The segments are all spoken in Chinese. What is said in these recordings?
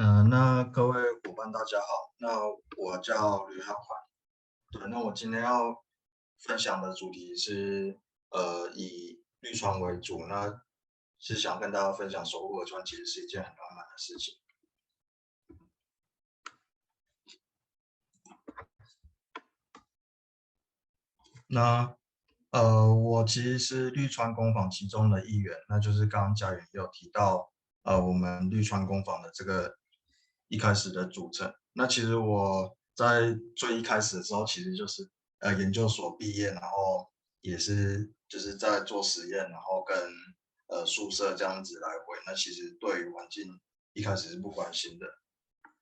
那各位伙伴大家好，那我叫吕汉环。对，那我今天要分享的主题是以绿川为主，那是想跟大家分享守护河川其实是一件很浪漫的事情。那我其实是绿川工坊其中的一员，那就是刚刚嘉远也有提到，我们绿川工坊的这个一开始的组成。那其实我在最一开始的时候，其实就是研究所毕业，然后也是就是在做实验，然后跟宿舍这样子来回。那其实对于环境一开始是不关心的，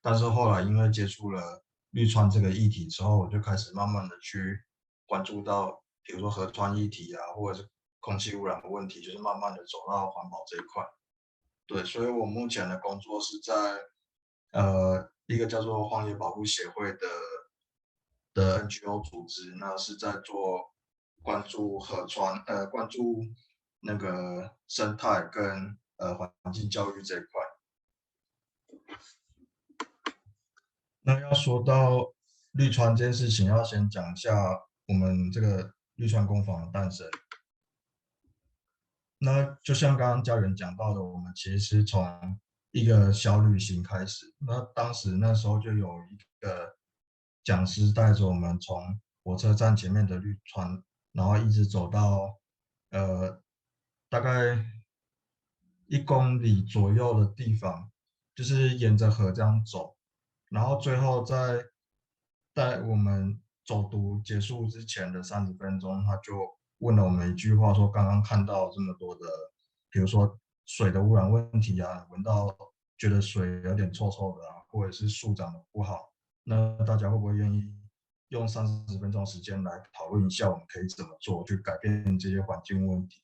但是后来因为接触了绿川这个议题之后，我就开始慢慢的去关注到，比如说河川议题啊，或者是空气污染的问题，就是慢慢的走到环保这一块。对，所以我目前的工作是在一个叫做荒野保护协会的 NGO 组织，那是在做关注河川，关注那个生态跟环境教育这一块。那要说到绿川这件事情，要先讲一下我们这个绿川工坊的诞生。那就像刚刚家人讲到的，我们其实是从一个小旅行开始。那当时那时候就有一个讲师带着我们从火车站前面的绿川，然后一直走到大概1公里左右的地方，就是沿着河这样走，然后最后在我们走读结束之前的30分钟，他就问了我们一句话，说刚刚看到这么多的，比如说水的污染问题啊，闻到觉得水有点臭臭的啊，或者是树长得不好，那大家会不会愿意用30分钟时间来讨论一下，我们可以怎么做去改变这些环境问题？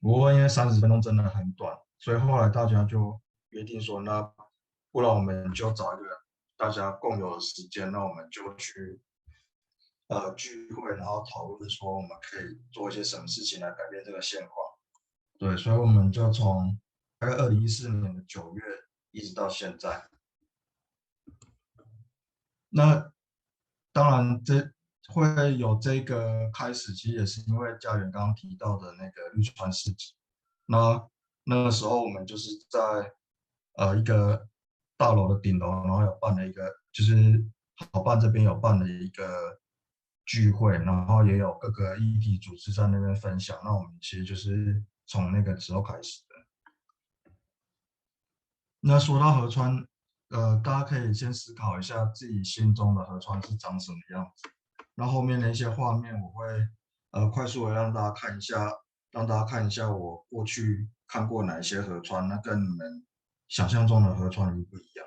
不过因为30分钟真的很短，所以后来大家就约定说，那不然我们就找一个大家共有的时间，那我们就去聚会，然后讨论说我们可以做一些什么事情来改变这个现况。对，所以我们就从大概2014年的9月一直到现在。那当然会有这个开始，其实也是因为家园刚刚提到的那个绿川市集。那个时候我们就是在一个大楼的顶楼，然后有办了一个，就是好办这边有办了一个聚会，然后也有各个议题组织在那边分享。那我们其实就是从那个时候开始的。那说到河川，大家可以先思考一下自己心中的河川是长什么样子。那后面的一些画面，我会快速的让大家看一下，让大家看一下我过去看过哪一些河川，那跟你们想象中的河川一不一样。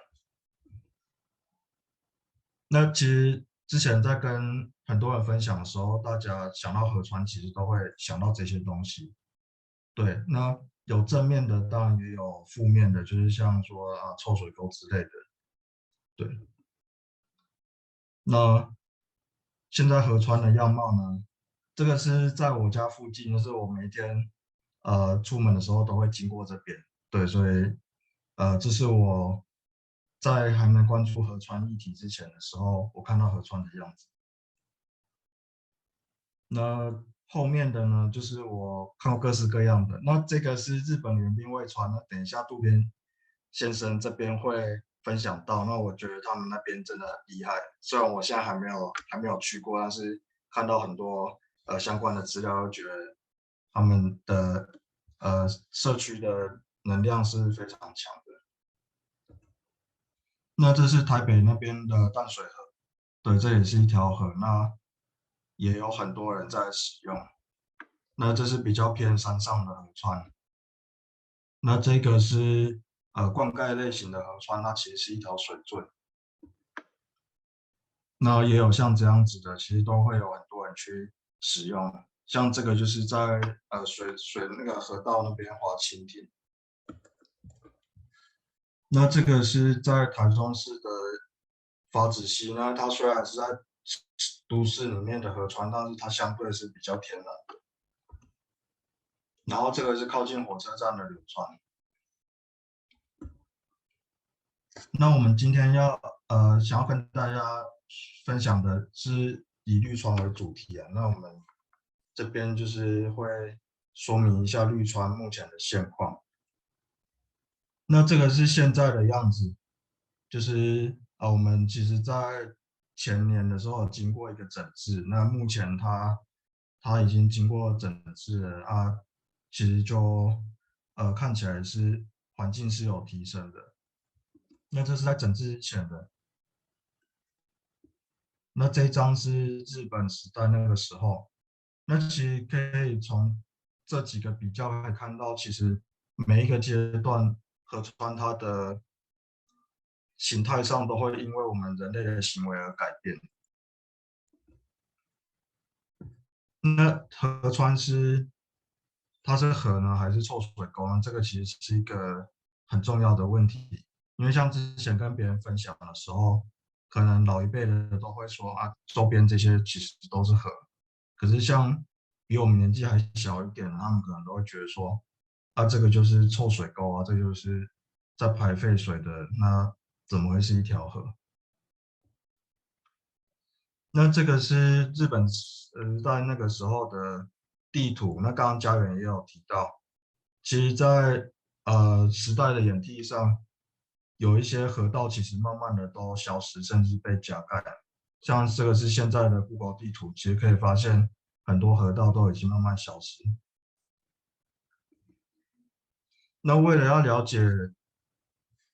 那其实之前在跟很多人分享的时候，大家想到河川，其实都会想到这些东西。对，那有正面的，当然也有负面的，就是像说臭水沟之类的。对，那现在河川的样貌呢？这个是在我家附近，就是我每天出门的时候都会经过这边。对，所以这是我在还没关注河川议题之前的时候，我看到河川的样子。那后面的呢，就是我看过各式各样的。那这个是日本援兵卫川，那等一下渡边先生这边会分享到。那我觉得他们那边真的很厉害，虽然我现在还没有去过，但是看到很多相关的资料，觉得他们的社区的能量是非常强的。那这是台北那边的淡水河，对，这也是一条河，那也有很多人在使用。那这是比较偏山上的河川，那这个是灌溉类型的河川，它其实是一条水圳。那也有像这样子的，其实都会有很多人去使用。像这个就是在水那个河道那边划蜻蜓。那这个是在台中市的法子溪，那它虽然是在都市里面的河川，但是它相对是比较天然的。然后这个是靠近火车站的流川。那我们今天想要跟大家分享的是以绿川为主题啊，那我们这边就是会说明一下绿川目前的现况。那这个是现在的样子，就是我们其实在前年的时候有经过一个整治，那目前它已经经过整治了啊，其实就看起来是环境是有提升的。那这是在整治之前的。那这一张是日本时代那个时候，那其实可以从这几个比较可以看到，其实每一个阶段河川它的形态上都会因为我们人类的行为而改变。那河川它是河呢，还是臭水沟呢？这个其实是一个很重要的问题，因为像之前跟别人分享的时候，可能老一辈的都会说啊，周边这些其实都是河，可是像比我们年纪还小一点的，他们可能都会觉得说，啊，这个就是臭水沟啊，这就是在排废水的，那怎么会是一条河？那这个是日本在那个时候的地图。那刚刚家园也有提到，其实在时代的演替上，有一些河道其实慢慢的都消失，甚至被加盖。像这个是现在的 Google 地图，其实可以发现很多河道都已经慢慢消失。那为了要了解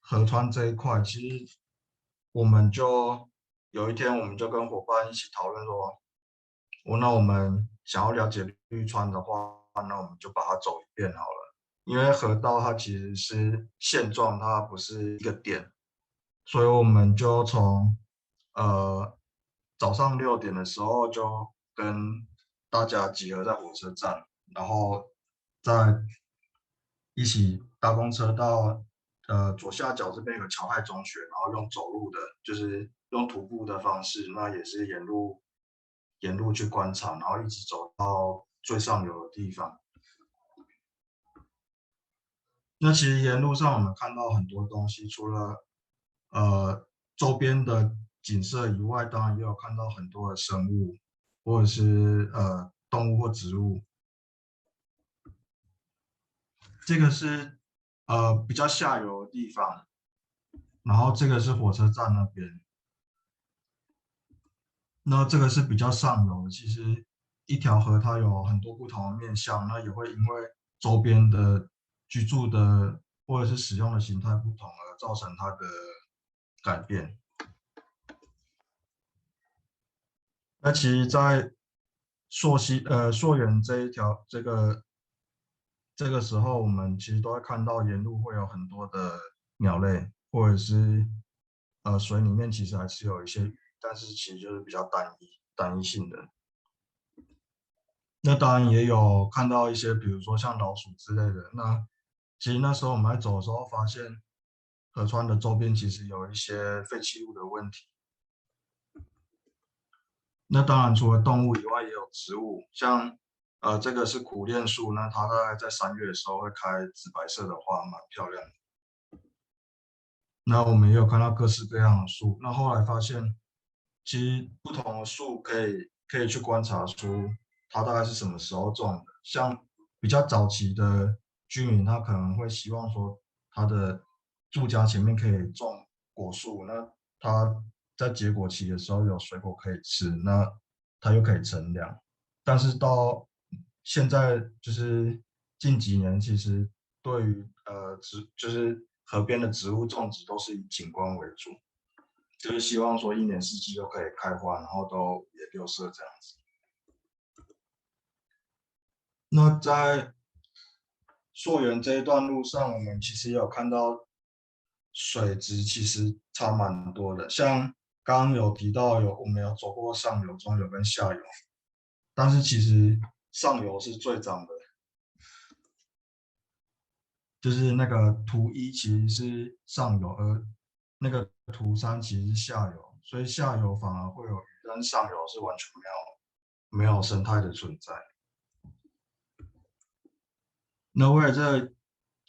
河川这一块，其实我们就有一天我们就跟伙伴一起讨论说，那我们想要了解绿川的话，那我们就把它走一遍好了。因为河道它其实是现状，它不是一个点，所以我们就从呃早上6点的时候就跟大家集合在火车站，然后再一起搭公车到左下角这边有个侨泰中学，然后用走路的，就是用徒步的方式，那也是沿路去观察，然后一直走到最上游的地方。那其实沿路上我们看到很多东西，除了周边的景色以外，当然也有看到很多的生物，或者是动物或植物。这个是比较下游的地方，然后这个是火车站那边，那这个是比较上游的。其实一条河它有很多不同的面向，那也会因为周边的居住的或者是使用的形态不同而造成它的改变。那其实，在溯源这一条这个时候，我们其实都会看到沿路会有很多的鸟类，或者是水里面其实还是有一些鱼，但是其实就是比较单一性的。那当然也有看到一些，比如说像老鼠之类的。那其实那时候我们在走的时候，发现河川的周边其实有一些废弃物的问题。那当然，除了动物以外，也有植物，像这个是苦楝树，那它大概在3月的时候会开紫白色的花，蛮漂亮的。那我们也有看到各式各样的树。那后来发现，其实不同的树可以去观察出它大概是什么时候种的。像比较早期的居民，他可能会希望说他的住家前面可以种果树，那他在结果期的时候有水果可以吃，那它又可以乘凉。但是到现在就是近几年，其实对于就是河边的植物种植都是以景观为主，就是希望说一年四季都可以开花，然后都也六色这样子。那在溯源这一段路上，我们其实也有看到水质其实差蛮多的，像刚刚有提到我们有走过上游、中游跟下游，但是其实上游是最脏的，就是那个图1其实是上游，而那个图3其实是下游，所以下游反而会有鱼，但上游是完全没有生态的存在。那为了这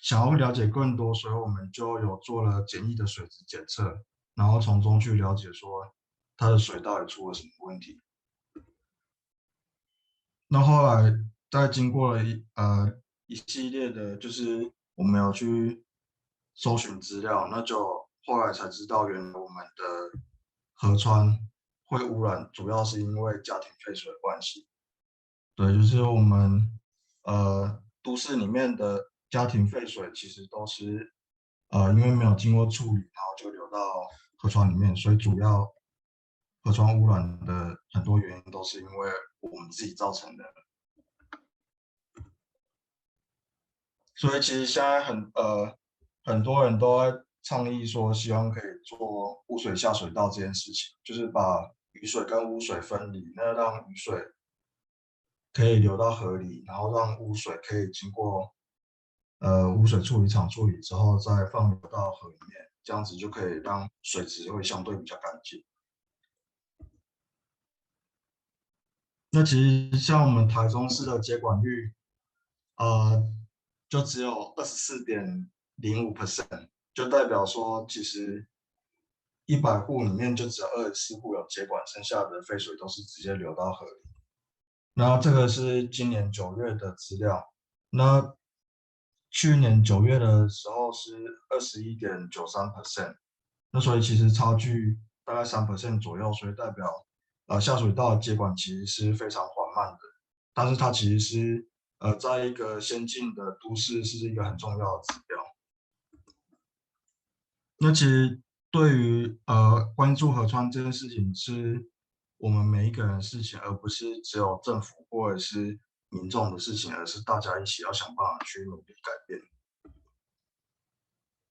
想要了解更多，所以我们就有做了简易的水质检测，然后从中去了解说它的水到底出了什么问题。那后来再经过了一系列的，就是我们有去搜寻资料，那就后来才知道，原来我们的河川会污染，主要是因为家庭废水的关系。对，就是我们都市里面的家庭废水，其实都是因为没有经过处理，然后就流到河川里面，所以主要河川污染的很多原因都是因为我们自己造成的。所以其实现在很多人都在倡议说，希望可以做污水下水道这件事情，就是把雨水跟污水分离，那让雨水可以流到河里，然后让污水可以经过污水处理厂处理之后再放流到河里面，这样子就可以让水质会相对比较干净。那其实像我们台中市的接管率，呃，就只有24.05%，就代表说其实100户里面就只有24户有接管，剩下的废水都是直接流到河里。那这个是今年9月的资料，那去年9月的时候是21.93%，那所以其实差距大概3%左右，所以代表下水道的接管其实是非常缓慢的，但是它其实是在一个先进的都市是一个很重要的指标。那其实对于关注河川这件事情，是我们每一个人的事情，而不是只有政府或者是民众的事情，而是大家一起要想办法去努力改变。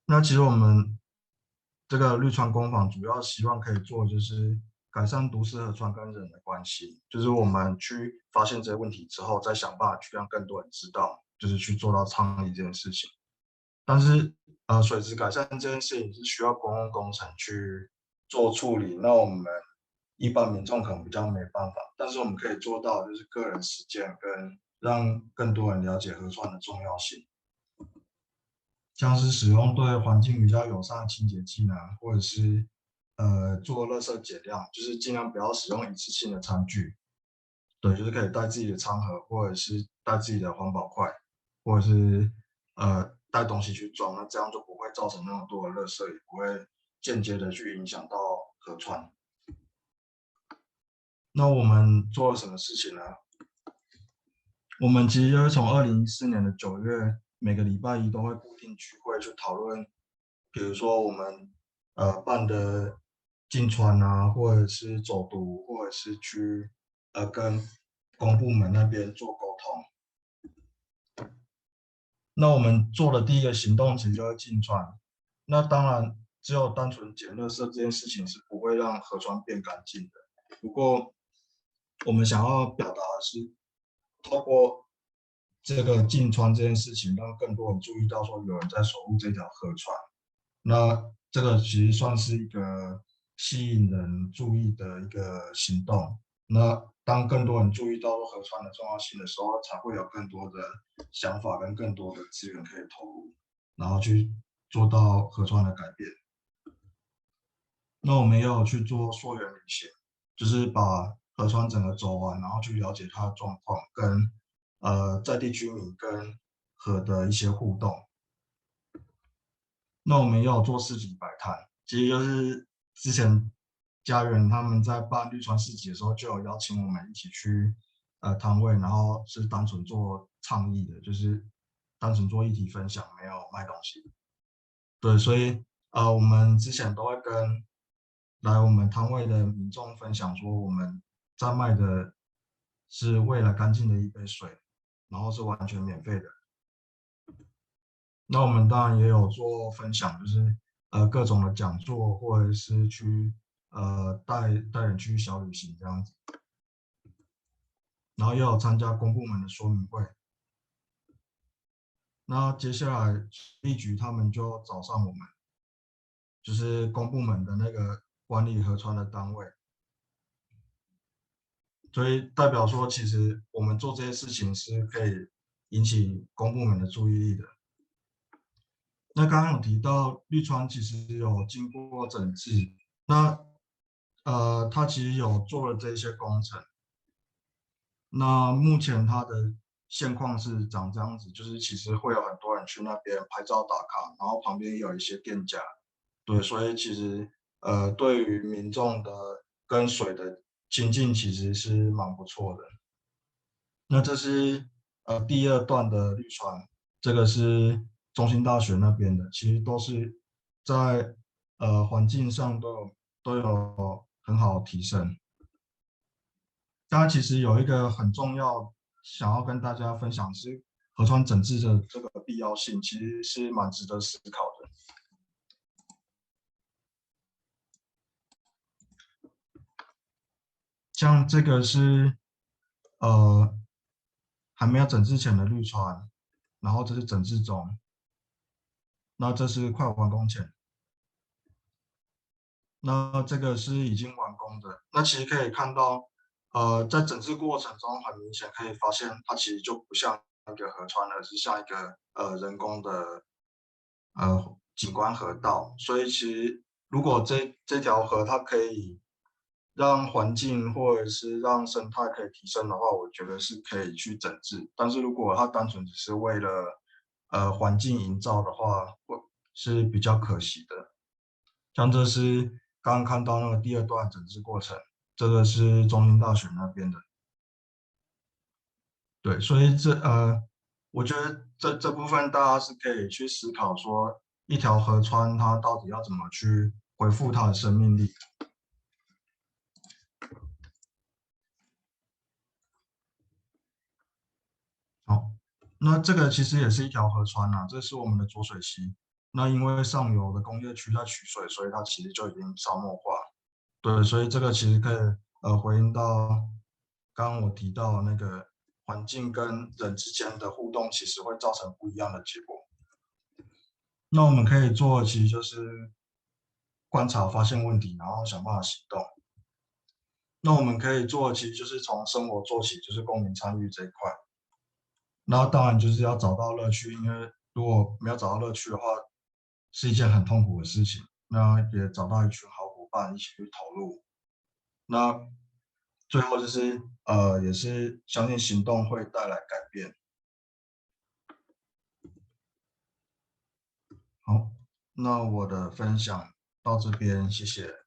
那其实我们这个绿川工坊主要希望可以做，就是改善都市河川跟人的关系，就是我们去发现这些问题之后，再想办法去让更多人知道，就是去做到倡议这件事情。但是水质改善这件事情是需要公共工程去做处理，那我们一般民众可能比较没办法，但是我们可以做到就是个人实践跟让更多人了解河川的重要性，像是使用对环境比较友善的清洁剂呢，或者是做垃圾减量，就是尽量不要使用一次性的餐具，对，就是可以带自己的餐盒，或者是带自己的环保筷，或者是带东西去装，那这样就不会造成那么多的垃圾，也不会间接的去影响到河川。那我们做了什么事情呢？我们其实就是从2014年的9月，每个礼拜一都会固定聚会去讨论，比如说我们办的进川啊，或者是走读，或者是去跟公部门那边做沟通。那我们做的第一个行动其实就是进川。那当然，只有单纯捡垃圾这件事情是不会让河川变干净的。不过，我们想要表达的是，透过这个进川这件事情，让更多人注意到说有人在守护这条河川。那这个其实算是一个吸引人注意的一个行动。那当更多人注意到河川的重要性的时候，才会有更多的想法跟更多的资源可以投入，然后去做到河川的改变。那我们也有去做溯源旅行，就是把河川整个走完，然后去了解它的状况，跟在地居民跟河的一些互动。那我们也有做市集摆摊，其实就是之前家人他们在办绿川市集的时候，就有邀请我们一起去摊位，然后是单纯做倡议的，就是单纯做议题分享，没有卖东西。对，所以我们之前都会跟来我们摊位的民众分享说，我们在卖的是为了干净的一杯水，然后是完全免费的。那我们当然也有做分享，就是各种的讲座，或者是去带人去小旅行这样子，然后也有参加公部门的说明会。那接下来立局他们就找上我们，就是公部门的那个管理河川的单位，所以代表说，其实我们做这些事情是可以引起公部门的注意力的。那刚刚有提到绿川其实有经过整治，那它其实有做了这些工程。那目前它的现况是长这样子，就是其实会有很多人去那边拍照打卡，然后旁边也有一些店家，对，所以其实对于民众的跟水的亲近其实是蛮不错的。那这是第二段的绿川，这个是中兴大学那边的，其实都是在环境上都有很好的提升。当然，其实有一个很重要想要跟大家分享是河川整治的这个必要性，其实是蛮值得思考的。像这个是呃还没有整治前的绿川，然后这是整治中，那这是快完工前，那这个是已经完工的。那其实可以看到，在整治过程中，很明显可以发现它其实就不像一个河川，而是像一个人工的景观河道。所以其实如果这条河它可以让环境或者是让生态可以提升的话，我觉得是可以去整治。但是如果它单纯只是为了环境营造的话，会是比较可惜的。像这是刚刚看到那个第二段整治过程，这个是中兴大学那边的。对，所以我觉得这部分大家是可以去思考说，一条河川它到底要怎么去恢复它的生命力。好，那这个其实也是一条河川呐、这是我们的浊水溪。那因为上游的工业区在取水，所以它其实就已经沙漠化。对，所以这个其实可以回应到刚刚我提到的那个环境跟人之间的互动，其实会造成不一样的结果。那我们可以做的其实就是观察、发现问题，然后想办法行动。那我们可以做的其实就是从生活做起，就是公民参与这一块。那当然就是要找到乐趣，因为如果没有找到乐趣的话，是一件很痛苦的事情。那也找到一群好伙伴一起去投入。那最后就是也是相信行动会带来改变。好，那我的分享到这边，谢谢。